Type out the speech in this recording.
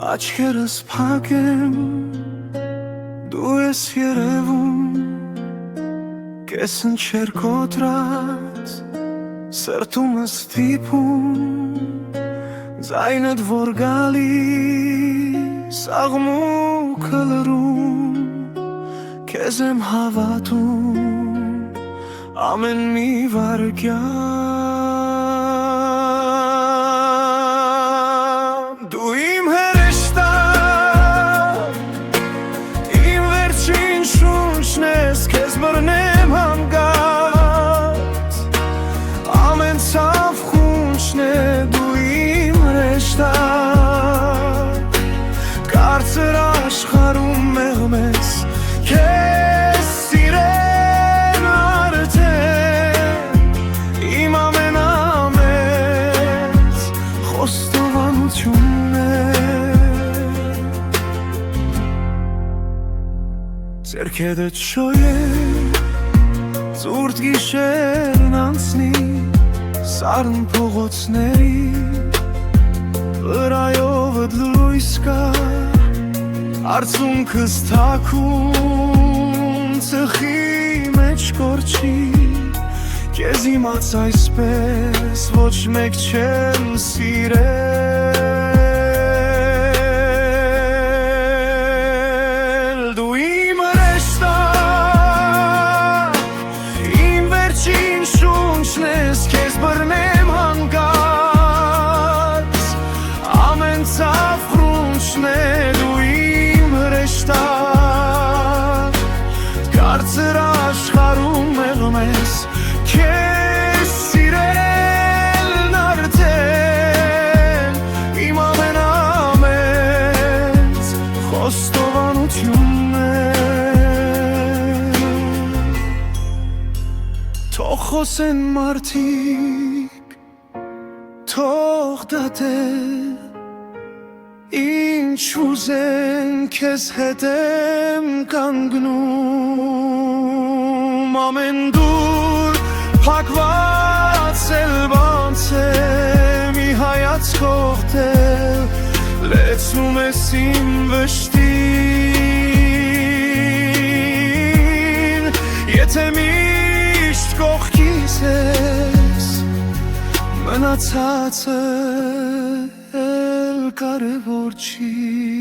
Աչքերս փակ եմ, դու ես երևում, կես ընչեր կոտրած, սրտումս թիպում, ձայնդ որ գալիս, աղմուկը լռում, քեզ եմ հավատում, ամեն մի վայրկյան, դու իմ հրեշտակ, իմ վերջին շունչն ես, քեզ բռնեմ հանգած, ամեն ցավ խունջն է, դու իմ հրեշտակ, կարծր աշխարհում մեղմ ես, քեզ սիրեն արդեն, իմ ամենամեծ խոստովանությունն է, ձեռքերդ շոյել, ցուրտ գիշերն անցնի, սառն փողոցների, վրայովդ լույս կա, արցունքս թաքուն, ծխի մեջ կորչի, քեզ իմաց այսպես, ոչ մեկ չեմ սիրել, դու իմ հրեշտակ, իմ վերջին շունչն ես, քեզ բռնեմ հանգած, ամեն ցավ խունջն է, դու իմ հրեշտակ, կարծր աշխարհում մեղմ ես, քեզ սիրելն արդեն, իմ ամենամեծ խոստովանությունն է, թող խոսեն մարդիկ, թող դատեն, ինչ ուզեն, քեզ հետ եմ կանգնում, ամեն դուր փակված էլ բանցեմ, մի հայացքով տել, լեցնում ես իմ վշտին, եթե միշտ կողքիս ես, մնացածը էլ կարևոր չի.